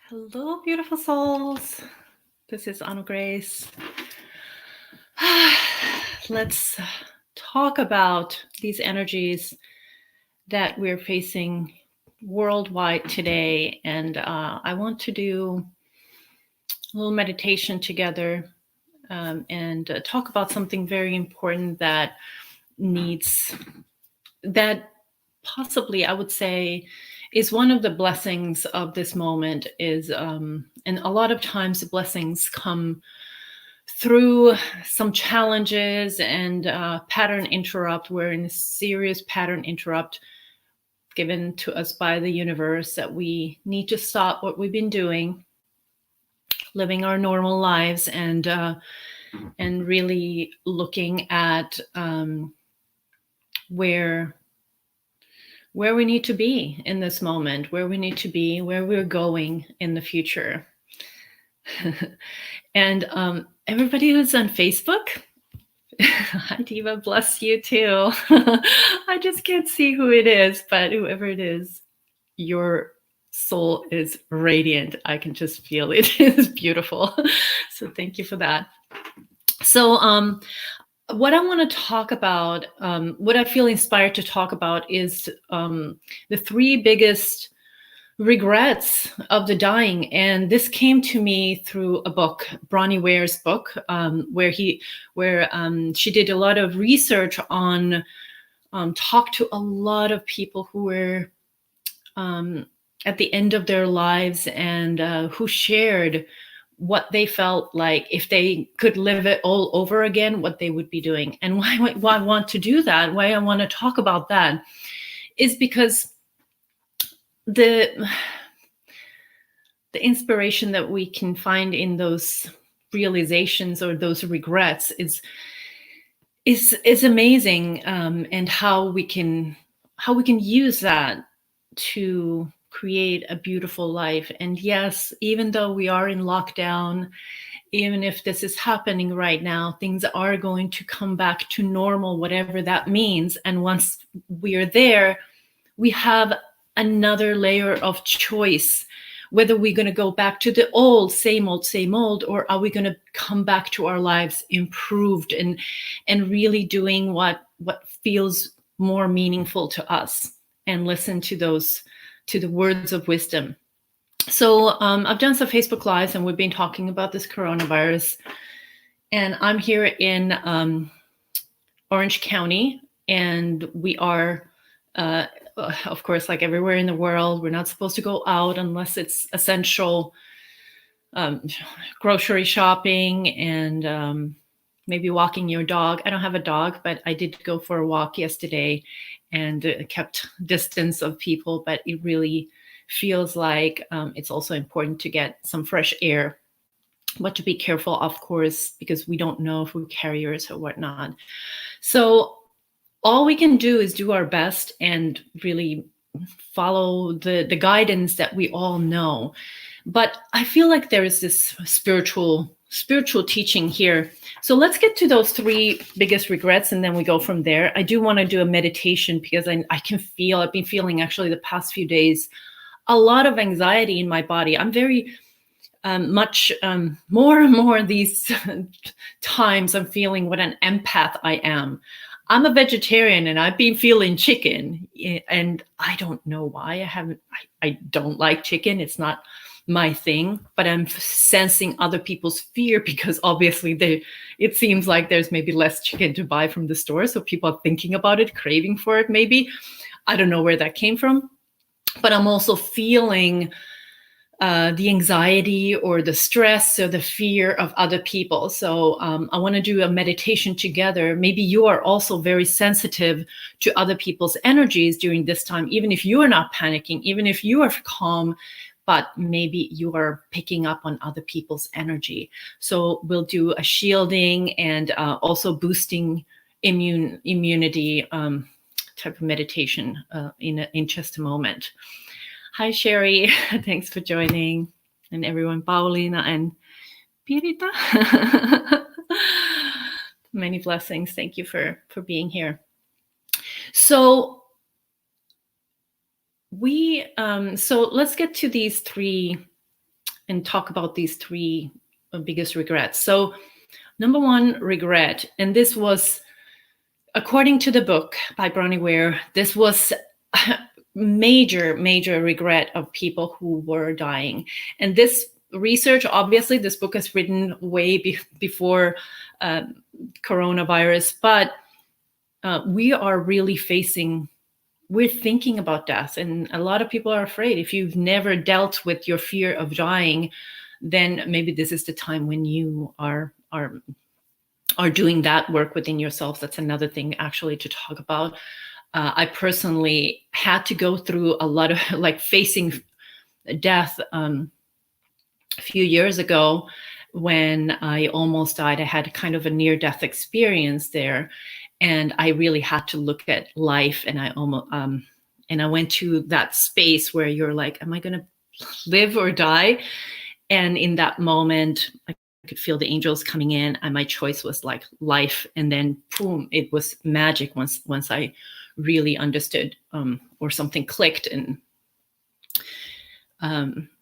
Hello, beautiful souls. This is Anna Grace. Let's talk about these energies that we're facing worldwide today. And I want to do a little meditation together and talk about something very important that possibly, I would say, is one of the blessings of this moment is, and a lot of times the blessings come through some challenges and pattern interrupt. We're in a serious pattern interrupt given to us by the universe that we need to stop what we've been doing, living our normal lives, and really looking at where we need to be in this moment, where we need to be, where we're going in the future. And everybody who's on Facebook, hi Diva, bless you too. I just can't see who it is, but whoever it is, your soul is radiant. I can just feel it. It's beautiful. So thank you for that. So what I want to talk about, what I feel inspired to talk about is the three biggest regrets of the dying. And this came to me through a book, Bronnie Ware's book, where she did a lot of research on, talked to a lot of people who were at the end of their lives and who shared what they felt like if they could live it all over again, what they would be doing. And why I want to do that, why I want to talk about that, is because the inspiration that we can find in those realizations or those regrets is amazing, and how we can use that to create a beautiful life. And yes, even though we are in lockdown, even if this is happening right now, things are going to come back to normal, whatever that means. And once we are there, we have another layer of choice, whether we're going to go back to the old, same old, or are we going to come back to our lives improved and really doing what feels more meaningful to us, and listen to the words of wisdom. So I've done some Facebook Lives, and we've been talking about this coronavirus. And I'm here in Orange County, and we are, of course, like everywhere in the world, we're not supposed to go out unless it's essential, grocery shopping and maybe walking your dog. I don't have a dog, but I did go for a walk yesterday and kept distance of people, but it really feels like it's also important to get some fresh air, but to be careful, of course, because we don't know if we're carriers or whatnot. So all we can do is do our best and really follow the guidance that we all know. But I feel like there is this spiritual teaching here. So let's get to those three biggest regrets, and then we go from there. I do want to do a meditation because I can feel, I've been feeling actually the past few days, a lot of anxiety in my body. I'm very much more and more these times I'm feeling what an empath I am. I'm a vegetarian and I've been feeling chicken, and I don't know why. I don't like chicken. It's not my thing, but I'm sensing other people's fear because obviously it seems like there's maybe less chicken to buy from the store. So people are thinking about it, craving for it maybe. I don't know where that came from, but I'm also feeling the anxiety or the stress or the fear of other people. So I want to do a meditation together. Maybe you are also very sensitive to other people's energies during this time, even if you are not panicking, even if you are calm, but maybe you are picking up on other people's energy. So we'll do a shielding and also boosting immunity type of meditation in just a moment. Hi, Sherry. Thanks for joining. And everyone, Paulina and Pirita. Many blessings. Thank you for being here. So let's get to these three and talk about these three biggest regrets. So number one regret, and this was, according to the book by Bronnie Ware, this was major regret of people who were dying. And this research, obviously, this book is written way before coronavirus, but we are really we're thinking about death, and a lot of people are afraid. If you've never dealt with your fear of dying, then maybe this is the time when you are doing that work within yourself. That's another thing actually to talk about. I personally had to go through a lot of like facing death a few years ago when I almost died. I had kind of a near-death experience there, and I really had to look at life. And I almost and I went to that space where you're like, am I going to live or die? And in that moment, I could feel the angels coming in, and my choice was like life. And then boom, it was magic once I really understood, or something clicked. And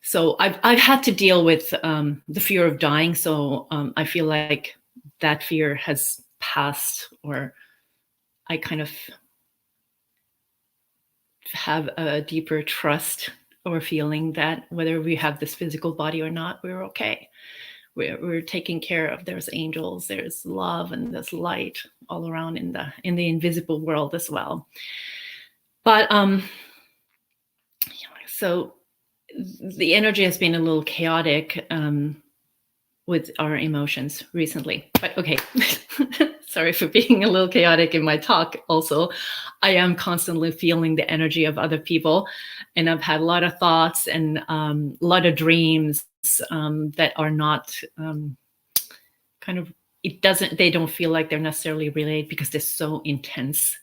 so I've had to deal with the fear of dying. So I feel like that fear has passed, or I kind of have a deeper trust or feeling that whether we have this physical body or not, we're okay. We're taken care of. There's angels, there's love, and there's light all around in the invisible world as well. But so the energy has been a little chaotic with our emotions recently. But okay, sorry for being a little chaotic in my talk. Also, I am constantly feeling the energy of other people, and I've had a lot of thoughts and a lot of dreams that are not they don't feel like they're necessarily related because they're so intense.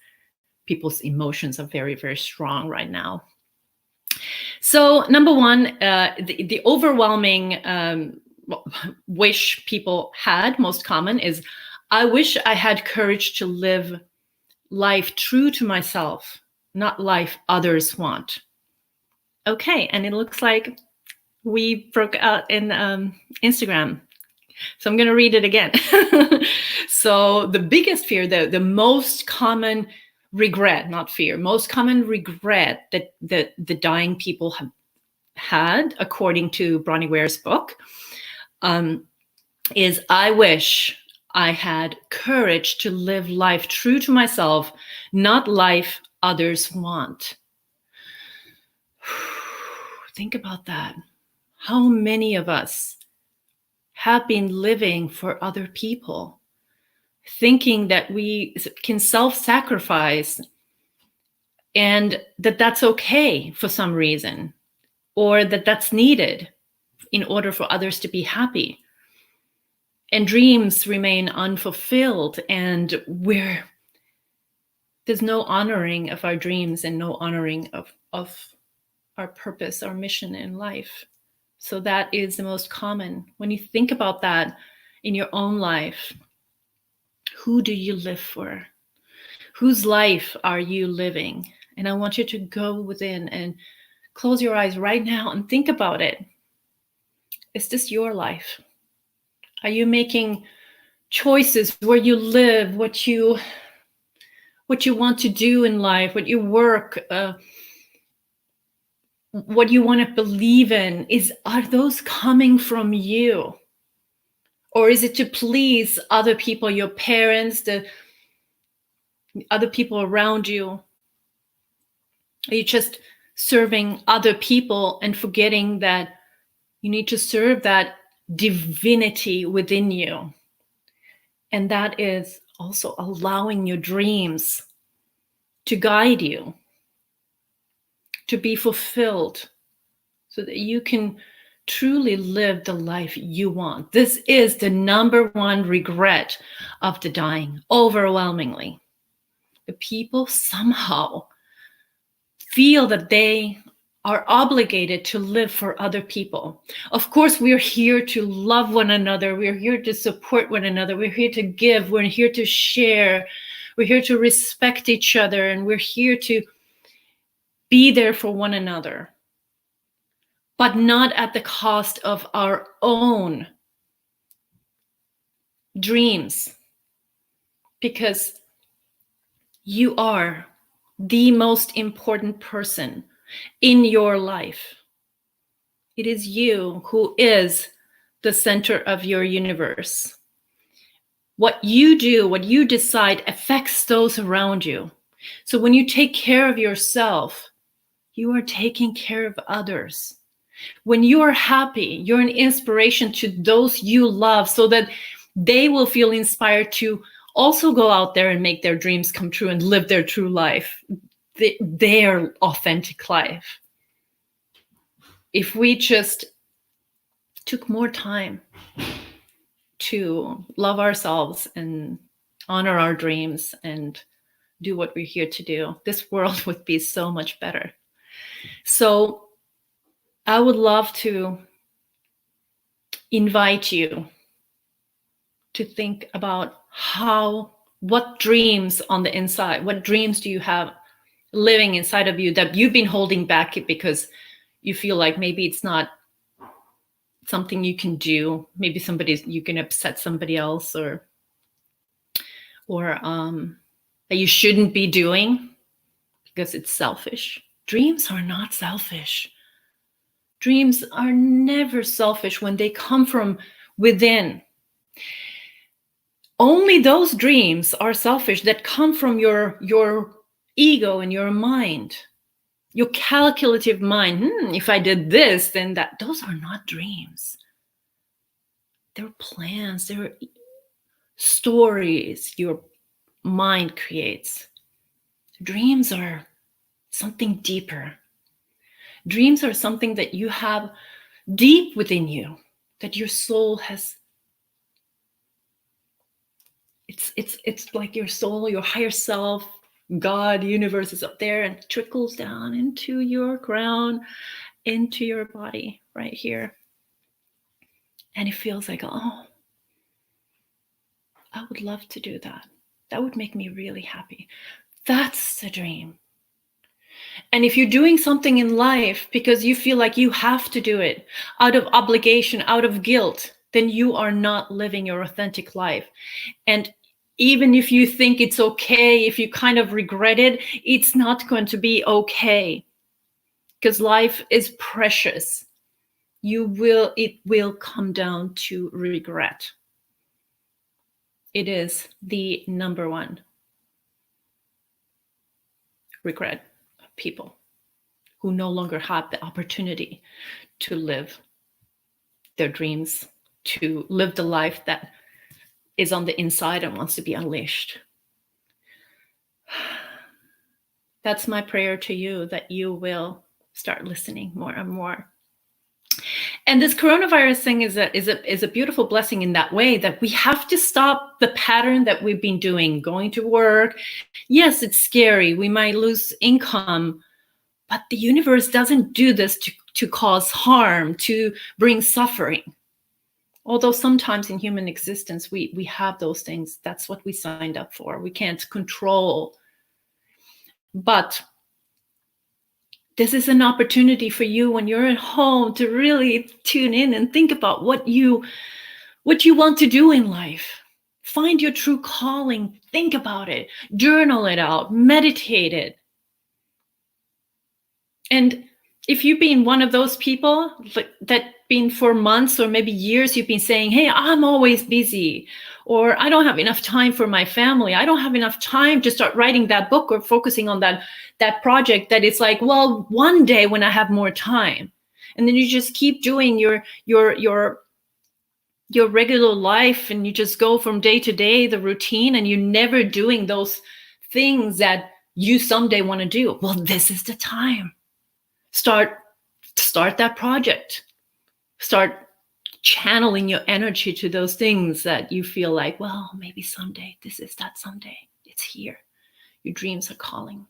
People's emotions are very, very strong right now. So number one, the overwhelming wish people had, most common, is I wish I had courage to live life true to myself, not life others want. Okay, and it looks like we broke out in Instagram. So I'm going to read it again. So the biggest fear, the most common regret, not fear, most common regret that the dying people have had, according to Bronnie Ware's book, is I wish I had courage to live life true to myself, not life others want. Think about that. How many of us have been living for other people, thinking that we can self-sacrifice and that that's okay for some reason, or that that's needed in order for others to be happy. And dreams remain unfulfilled, and there's no honoring of our dreams and no honoring of our purpose, our mission in life. So that is the most common. When you think about that in your own life, who do you live for? Whose life are you living? And I want you to go within and close your eyes right now and think about it. Is this your life? Are you making choices where you live, what you want to do in life, what you work, what you want to believe in? Are those coming from you? Or is it to please other people, your parents, the other people around you? Are you just serving other people and forgetting that you need to serve that divinity within you? And that is also allowing your dreams to guide you, to be fulfilled, so that you can truly live the life you want. This is the number one regret of the dying, overwhelmingly. The people somehow feel that they are obligated to live for other people. Of course, we're here to love one another. We're here to support one another. We're here to give. We're here to share. We're here to respect each other. And we're here to be there for one another. but not at the cost of our own dreams, because you are the most important person in your life. It is you who is the center of your universe. What you do, what you decide affects those around you. So when you take care of yourself, you are taking care of others. When you are happy, you're an inspiration to those you love so that they will feel inspired to also go out there and make their dreams come true and live their true life, their authentic life. If we just took more time to love ourselves and honor our dreams and do what we're here to do, this world would be so much better. So I would love to invite you to think about what dreams on the inside, what dreams do you have living inside of you that you've been holding back because you feel like maybe it's not something you can do. Maybe you can upset somebody else or that you shouldn't be doing because it's selfish. Dreams are not selfish. Dreams are never selfish when they come from within. Only those dreams are selfish that come from your ego and your mind, your calculative mind. If I did this, then that. Those are not dreams. They're plans, they're stories your mind creates. Dreams are something deeper. Dreams are something that you have deep within you, that your soul has. It's like your soul, your higher self, God, universe is up there and trickles down into your crown, into your body right here. And it feels like, oh, I would love to do that. That would make me really happy. That's the dream. And if you're doing something in life because you feel like you have to do it out of obligation, out of guilt, then you are not living your authentic life. And even if you think it's okay, if you kind of regret it, it's not going to be okay, because life is precious. It will come down to regret. It is the number one regret of people who no longer have the opportunity to live their dreams, to live the life that is on the inside and wants to be unleashed. That's my prayer to you, that you will start listening more and more. And this coronavirus thing is a beautiful blessing in that way, that we have to stop the pattern that we've been doing, going to work. Yes, it's scary. We might lose income, but the universe doesn't do this to cause harm, to bring suffering. Although sometimes in human existence, we have those things. That's what we signed up for. We can't control. But this is an opportunity for you when you're at home to really tune in and think about what you want to do in life. Find your true calling. Think about it. Journal it out. Meditate it. And if you've been one of those people that been for months or maybe years, you've been saying, hey, I'm always busy, or I don't have enough time for my family. I don't have enough time to start writing that book or focusing on that project, that it's like, well, one day when I have more time. And then you just keep doing your regular life, and you just go from day to day, the routine, and you're never doing those things that you someday want to do. Well, this is the time. Start that project. Start channeling your energy to those things that you feel like, well, maybe someday, this is that someday. It's here. Your dreams are calling.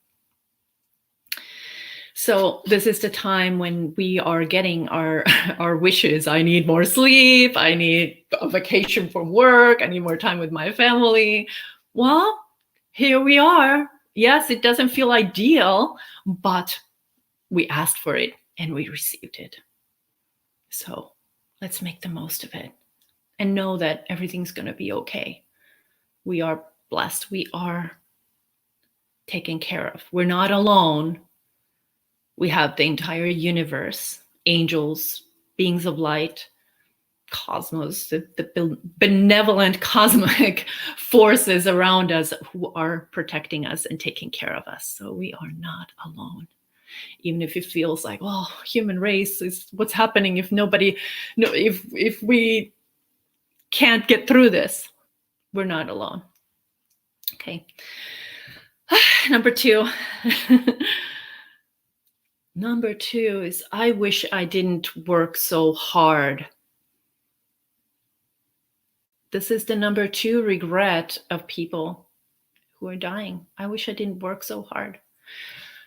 So this is the time when we are getting our wishes. I need more sleep. I need a vacation from work. I need more time with my family. Well, here we are. Yes, it doesn't feel ideal, but we asked for it and we received it. So let's make the most of it and know that everything's going to be okay. We are blessed. We are taken care of. We're not alone. We have the entire universe, angels, beings of light, cosmos, the benevolent cosmic forces around us who are protecting us and taking care of us. So we are not alone. Even if it feels like, oh, human race is what's happening if if we can't get through this, we're not alone. Okay. Number two. Number two is, I wish I didn't work so hard. This is the number two regret of people who are dying. I wish I didn't work so hard.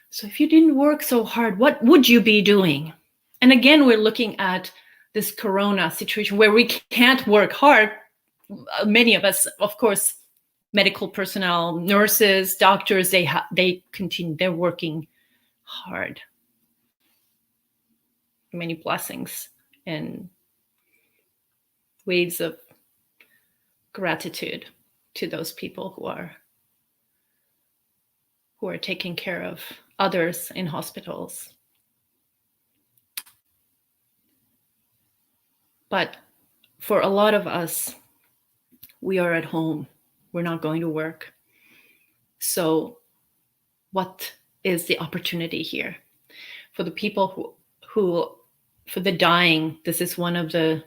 So if you didn't work so hard, what would you be doing? And again, we're looking at this corona situation where we can't work hard. Many of us, of course, medical personnel, nurses, doctors, they continue, they're working hard. Many blessings and waves of gratitude to those people who are taking care of others in hospitals. But for a lot of us, we are at home. We're not going to work. So what is the opportunity here? For the people who for the dying, this is one of the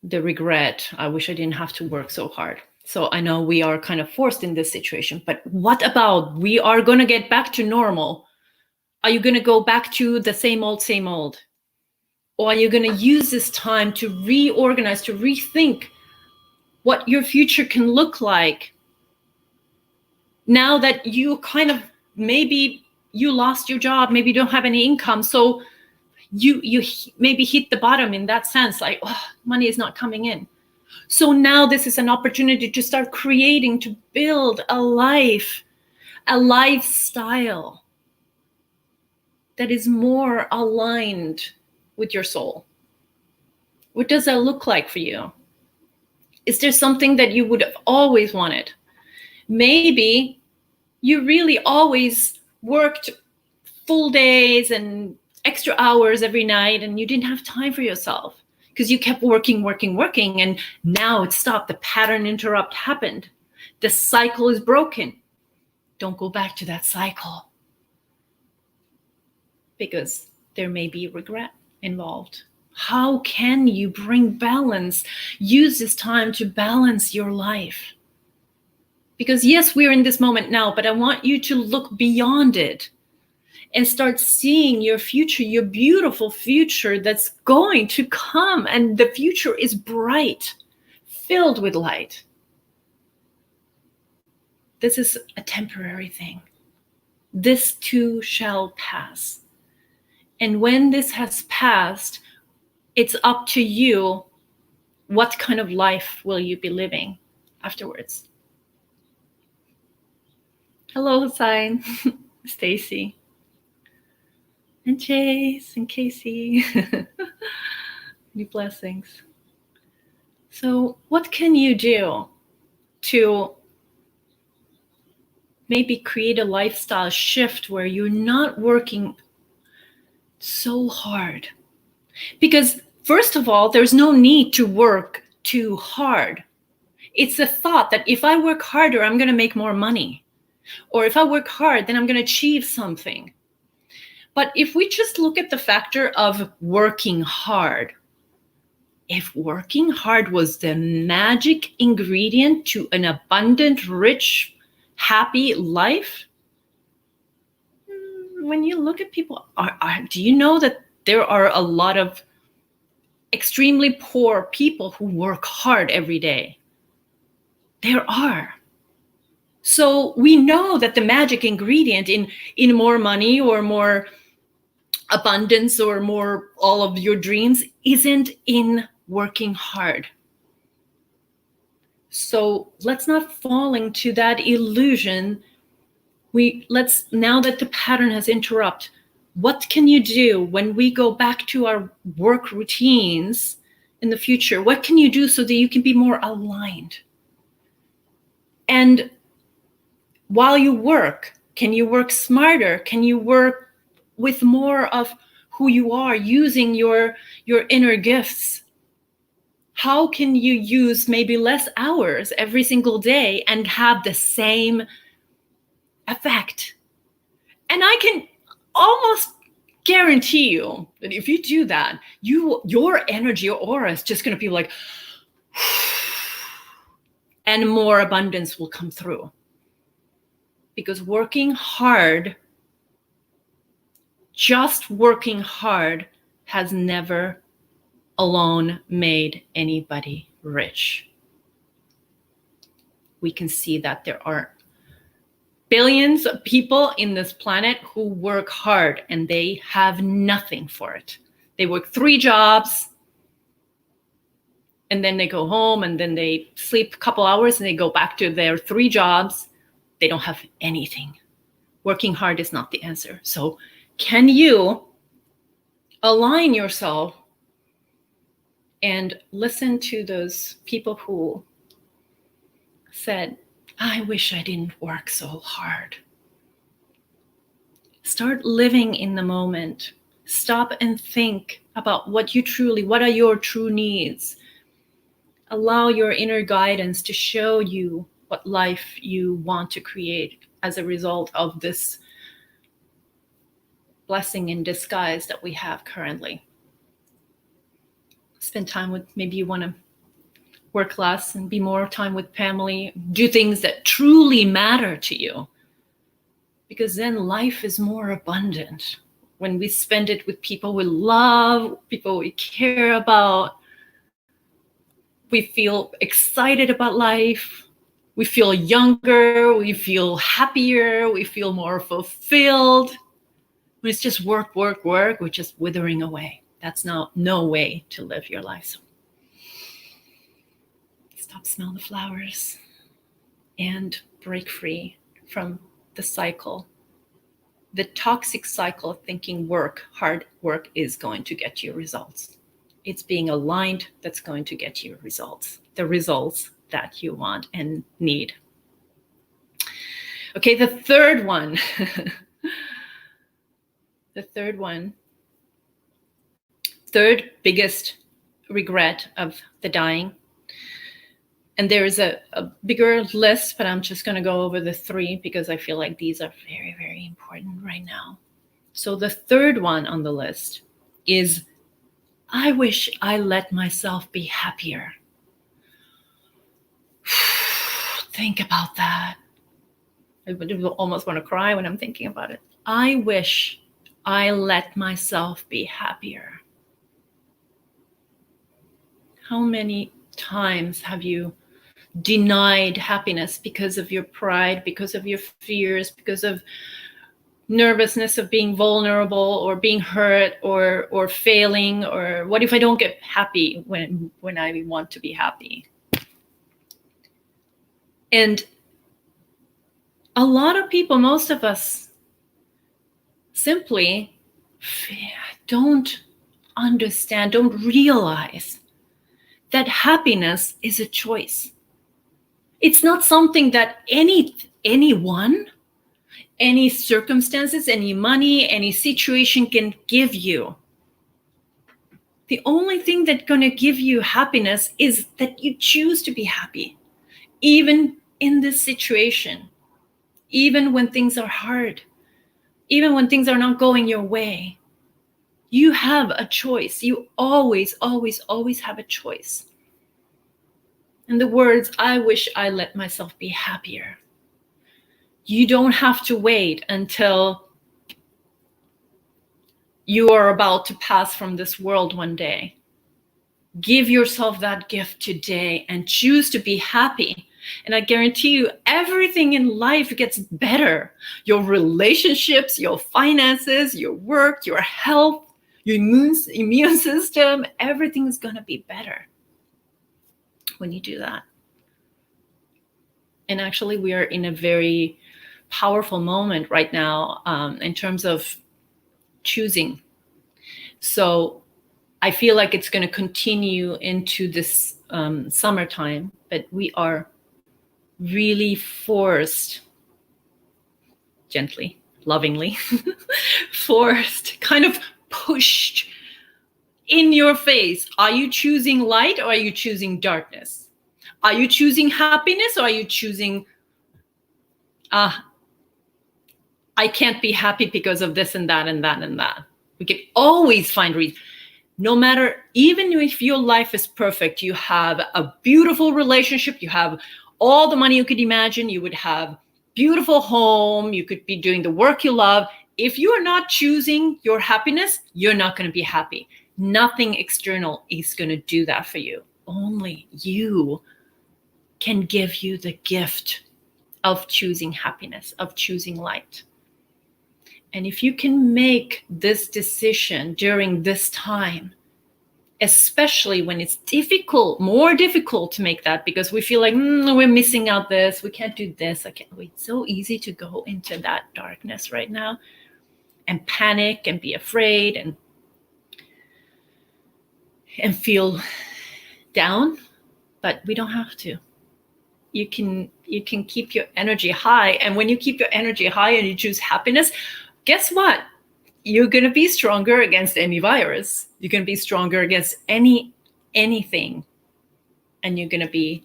regret. I wish I didn't have to work so hard. So I know we are kind of forced in this situation, but what about we are going to get back to normal? Are you going to go back to the same old? Or are you going to use this time to reorganize, to rethink what your future can look like now that you kind of, maybe you lost your job, maybe you don't have any income, so you maybe hit the bottom in that sense, like, oh, money is not coming in. So now this is an opportunity to start creating, to build a life, a lifestyle that is more aligned with your soul. What does that look like for you? Is there something that you would have always wanted? Maybe you really always worked full days and extra hours every night and you didn't have time for yourself because you kept working, and now it stopped. The pattern interrupt happened. The cycle is broken. Don't go back to that cycle because there may be regret involved. How can you bring balance? Use this time to balance your life. Because yes, we're in this moment now, but I want you to look beyond it and start seeing your future, your beautiful future that's going to come. And the future is bright, filled with light. This is a temporary thing. This too shall pass. And when this has passed, it's up to you. What kind of life will you be living afterwards? Hello, Hussein, Stacy, and Chase, and Casey. Many blessings. So what can you do to maybe create a lifestyle shift where you're not working so hard? Because first of all, there's no need to work too hard. It's a thought that if I work harder, I'm going to make more money. Or if I work hard, then I'm going to achieve something. But if we just look at the factor of working hard, if working hard was the magic ingredient to an abundant, rich, happy life, when you look at people, do you know that there are a lot of extremely poor people who work hard every day? There are. So we know that the magic ingredient in more money or more abundance or more all of your dreams isn't in working hard. So let's not fall into that illusion. Now that the pattern has interrupted, What can you do when we go back to our work routines in the future? What can you do so that you can be more aligned? And while you work, can you work smarter? Can you work with more of who you are, using your inner gifts? How can you use maybe less hours every single day and have the same effect? And I can almost guarantee you that if you do that, your energy, your aura is just going to be like, and more abundance will come through. Because working hard, just working hard, has never alone made anybody rich. We can see that there are billions of people in this planet who work hard and they have nothing for it. They work 3 jobs and then they go home and then they sleep a couple hours and they go back to their 3 jobs. They don't have anything. Working hard is not the answer. So can you align yourself and listen to those people who said, I wish I didn't work so hard. Start living in the moment. Stop and think about what are your true needs. Allow your inner guidance to show you what life you want to create as a result of this blessing in disguise that we have currently. Spend time with, maybe you want to work less and be more time with family, do things that truly matter to you. Because then life is more abundant when we spend it with people we love, people we care about. We feel excited about life. We feel younger. We feel happier. We feel more fulfilled. When it's just work, work, work, we're just withering away. That's no way to live your life. So stop, smell the flowers, and break free from the cycle, the toxic cycle of thinking hard work is going to get you results. It's being aligned that's going to get you results, the results that you want and need. Okay, the third one. Third biggest regret of the dying. And there is a bigger list, but I'm just going to go over the 3 because I feel like these are very, very important right now. So the third one on the list is, I wish I let myself be happier. Think about that. I almost want to cry when I'm thinking about it. I wish I let myself be happier. How many times have you denied happiness because of your pride, because of your fears, because of nervousness of being vulnerable or being hurt or failing, or what if I don't get happy when I want to be happy? And a lot of people, most of us, simply don't understand, don't realize that happiness is a choice. It's not something that anyone, any circumstances, any money, any situation can give you. The only thing that's going to give you happiness is that you choose to be happy, even in this situation, even when things are hard, even when things are not going your way. You have a choice. You always, always, always have a choice. And the words, I wish I let myself be happier. You don't have to wait until you are about to pass from this world one day. Give yourself that gift today and choose to be happy. And I guarantee you, everything in life gets better. Your relationships, your finances, your work, your health, your immune system, everything is going to be better when you do that. And actually, we are in a very powerful moment right now in terms of choosing. So I feel like it's going to continue into this summertime, but we are really forced, gently, lovingly, forced, kind of pushed in your face. Are you choosing light or are you choosing darkness? Are you choosing happiness or are you choosing, I can't be happy because of this and that and that and that? We can always find reasons. No matter, even if your life is perfect, you have a beautiful relationship, you have all the money you could imagine, you would have beautiful home, you could be doing the work you love. If you are not choosing your happiness, you're not going to be happy. Nothing external is going to do that for you. Only you can give you the gift of choosing happiness, of choosing light. And if you can make this decision during this time, especially when it's difficult, more difficult to make that because we feel like we're missing out this, we can't do this, I can't wait. It's so easy to go into that darkness right now and panic and be afraid and feel down, but we don't have to. You can keep your energy high, and when you keep your energy high and you choose happiness, guess what? You're going to be stronger against any virus. You're going to be stronger against anything. And you're going to be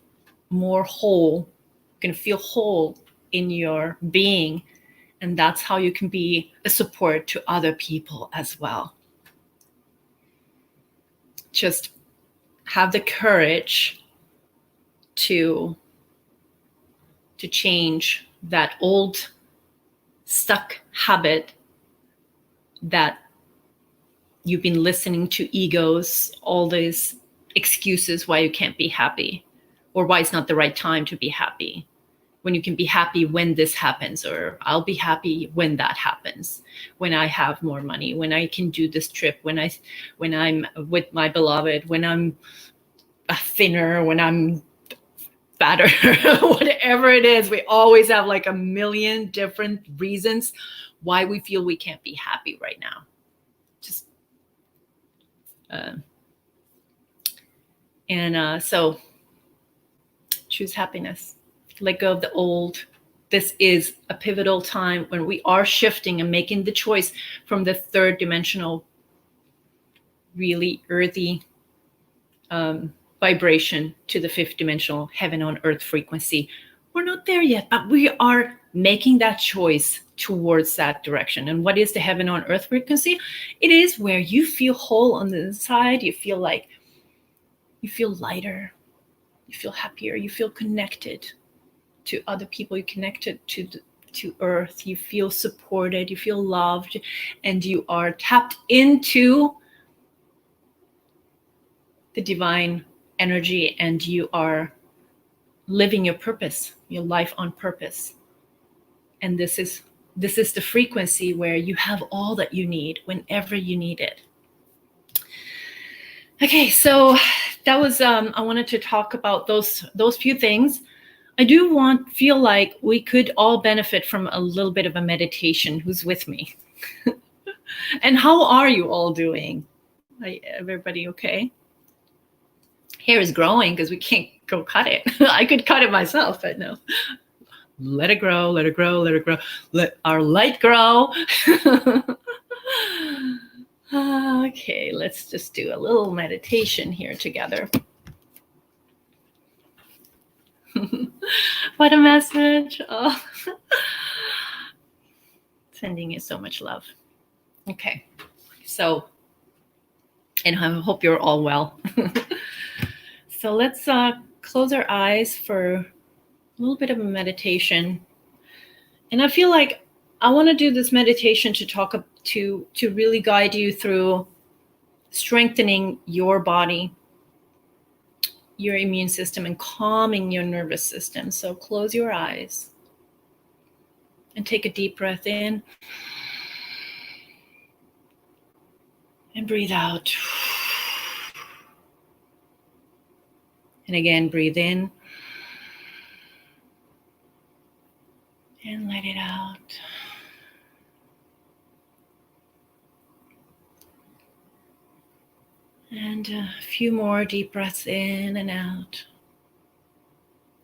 more whole. You're going to feel whole in your being. And that's how you can be a support to other people as well. Just have the courage to change that old stuck habit that you've been listening to egos, all these excuses why you can't be happy or why it's not the right time to be happy. When you can be happy when this happens, or I'll be happy when that happens, when I have more money, when I can do this trip, when I'm with my beloved, when I'm thinner, when I'm fatter, whatever it is. We always have like a million different reasons why we feel we can't be happy right now. Just so choose happiness. Let go of the old. This is a pivotal time when we are shifting and making the choice from the third dimensional, really earthy vibration to the fifth dimensional heaven on earth frequency. We're not there yet, but we are making that choice towards that direction. And what is the heaven on earth frequency? It is where you feel whole on the inside. You feel like you feel lighter, you feel happier, you feel connected to other people, you connected to earth, you feel supported, you feel loved, and you are tapped into the divine energy, and you are living your purpose, your life on purpose. And this is the frequency where you have all that you need whenever you need it. Okay, so that was I wanted to talk about those few things. I do feel like we could all benefit from a little bit of a meditation. Who's with me? And how are you all doing? Everybody okay? Hair is growing because we can't go cut it. I could cut it myself, but no. Let it grow, let it grow, let it grow. Let our light grow. Okay, let's just do a little meditation here together. What a message. Oh. Sending you so much love. Okay, so, and I hope you're all well. So let's close our eyes for a little bit of a meditation. And I feel like I want to do this meditation to talk to really guide you through strengthening your body, your immune system, and calming your nervous system. So close your eyes and take a deep breath in and breathe out. And again, breathe in and let it out. And a few more deep breaths in and out.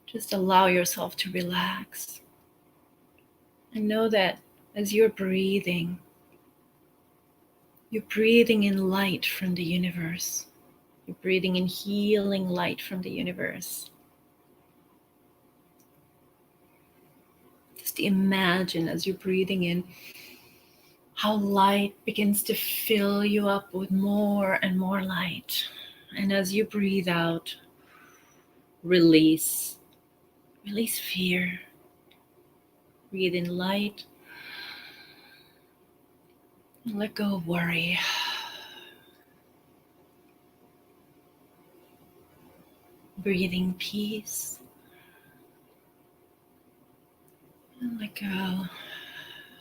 Just allow yourself to relax. And know that as you're breathing in light from the universe. You're breathing in healing light from the universe. Just imagine as you're breathing in how light begins to fill you up with more and more light. And as you breathe out, release fear. Breathe in light and let go of worry. Breathing peace and let go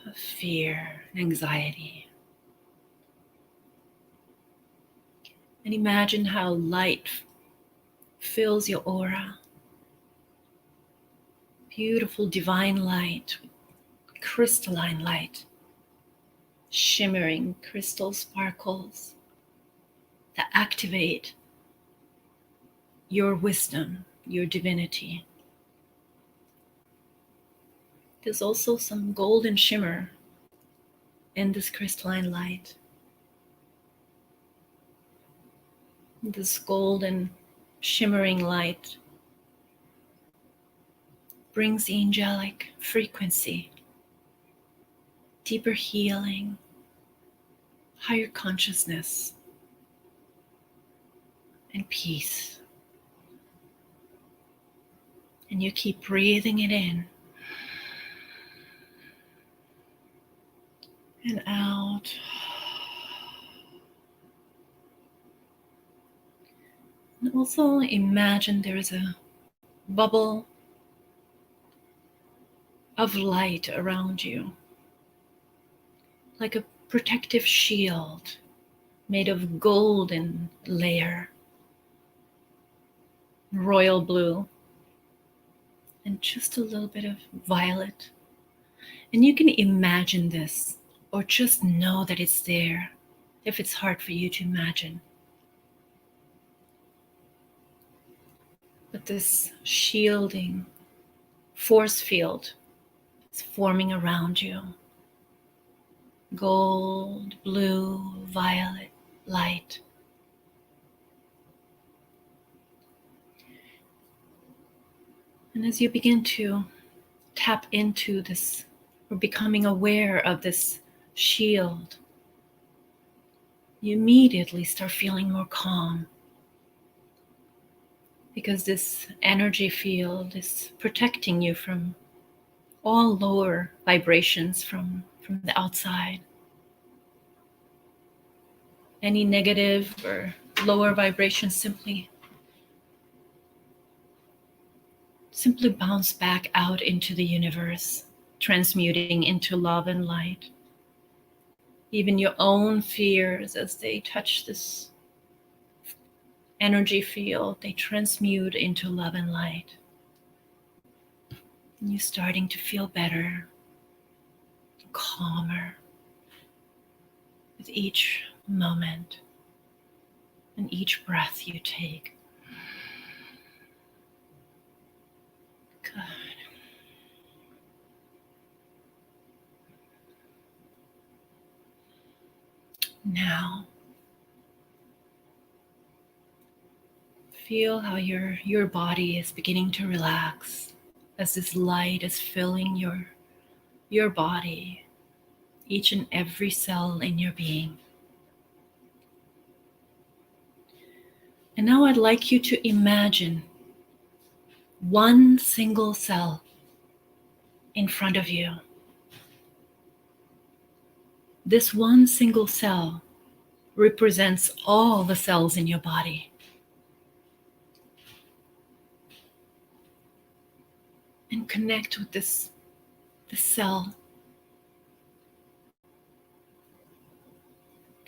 of fear and anxiety. And imagine how light fills your aura. Beautiful divine light, crystalline light, shimmering crystal sparkles that activate your wisdom, your divinity. There's also some golden shimmer in this crystalline light. This golden shimmering light brings the angelic frequency, deeper healing, higher consciousness, and peace. And you keep breathing it in and out. And also imagine there's a bubble of light around you, like a protective shield made of golden layer, royal blue, and just a little bit of violet. And you can imagine this, or just know that it's there, if it's hard for you to imagine. But this shielding force field is forming around you. Gold, blue, violet light. And as you begin to tap into this, or becoming aware of this shield, you immediately start feeling more calm, because this energy field is protecting you from all lower vibrations from the outside. Any negative or lower vibrations simply bounce back out into the universe, transmuting into love and light. Even your own fears, as they touch this energy field, they transmute into love and light. And you're starting to feel better, calmer with each moment and each breath you take. Good. Now, feel how your body is beginning to relax as this light is filling your body, each and every cell in your being. And now I'd like you to imagine one single cell in front of you. This one single cell represents all the cells in your body. And connect with this cell.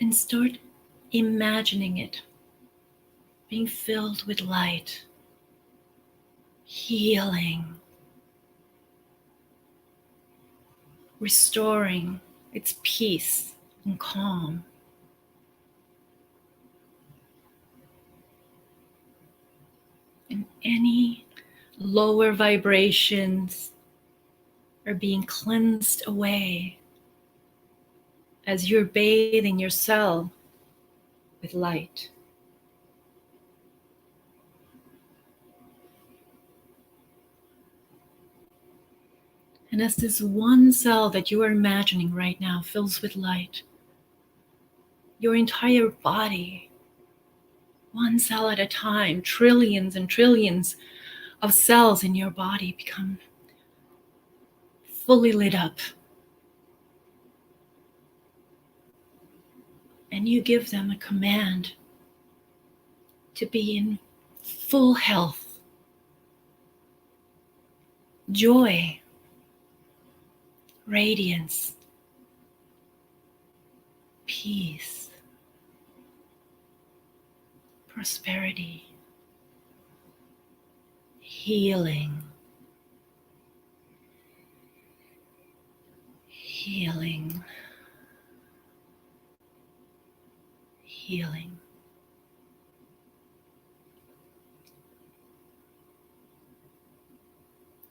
And start imagining it being filled with light, healing, restoring its peace and calm. any lower vibrations are being cleansed away as you're bathing your cell with light. And as this one cell that you are imagining right now fills with light, your entire body, one cell at a time, trillions and trillions of cells in your body become fully lit up. And you give them a command to be in full health, joy, radiance, peace, prosperity, healing, healing, healing.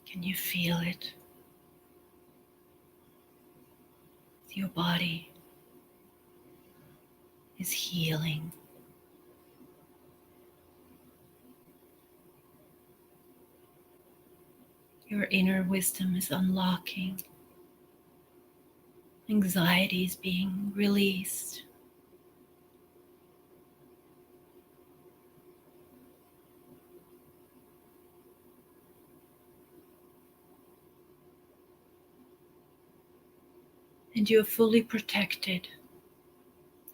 Can you feel it? Your body is healing. Your inner wisdom is unlocking. Anxiety is being released. And you are fully protected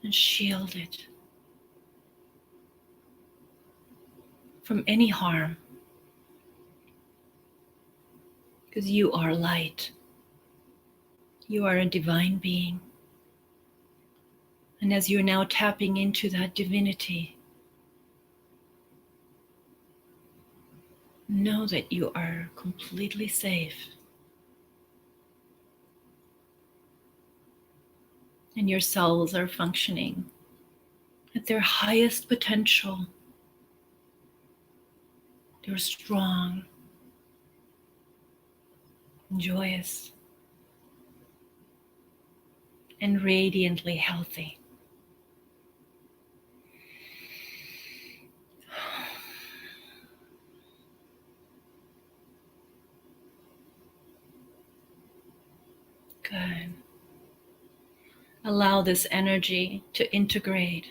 and shielded from any harm, because you are light. You are a divine being. And as you're now tapping into that divinity, know that you are completely safe. And your cells are functioning at their highest potential. They're strong, joyous, and radiantly healthy. Good. Allow this energy to integrate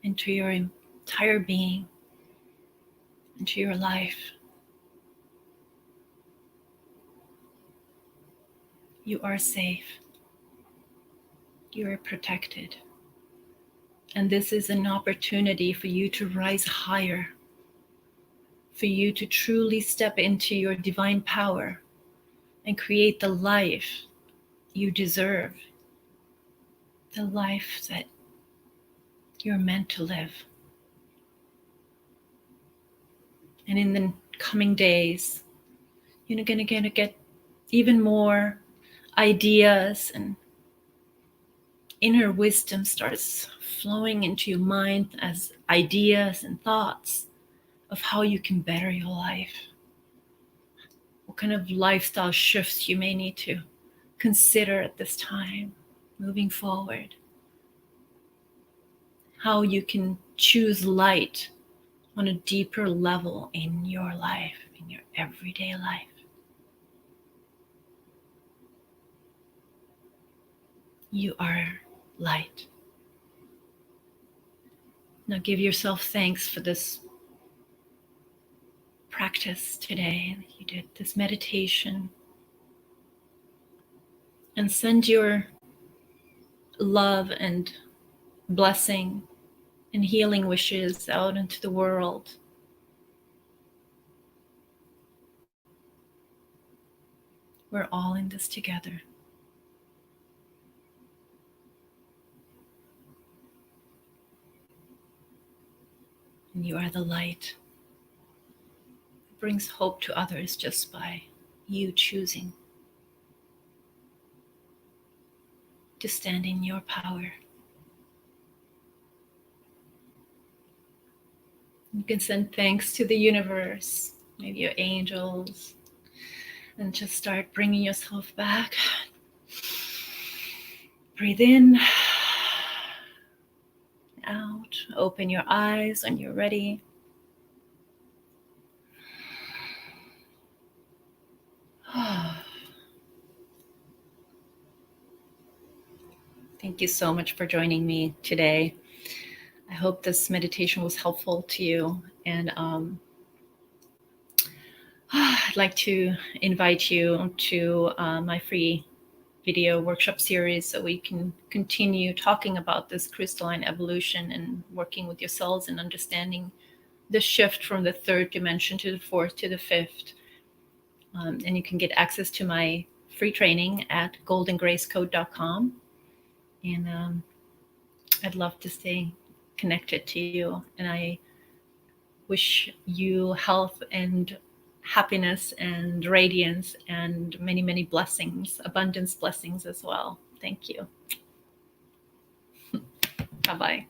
into your entire being, into your life. You are safe. You are protected. And this is an opportunity for you to rise higher, for you to truly step into your divine power and create the life you deserve, the life that you're meant to live. And in the coming days, you're going to get even more ideas, and inner wisdom starts flowing into your mind as ideas and thoughts of how you can better your life. What kind of lifestyle shifts you may need to consider at this time moving forward. How you can choose light on a deeper level in your life, in your everyday life. You are light. Now give yourself thanks for this practice today. You did this meditation. And send your love and blessing and healing wishes out into the world. We're all in this together. And you are the light. It brings hope to others just by you choosing to stand in your power. You can send thanks to the universe, maybe your angels, and just start bringing yourself back. Breathe in, out. Open your eyes when you're ready. Thank you so much for joining me today. I hope this meditation was helpful to you. And I'd like to invite you to my free video workshop series so we can continue talking about this crystalline evolution and working with your cells and understanding the shift from the third dimension to the fourth to the fifth. And you can get access to my free training at goldengracecode.com. And I'd love to stay connected to you. And I wish you health and happiness and radiance and many, many blessings, abundance blessings as well. Thank you. Bye-bye.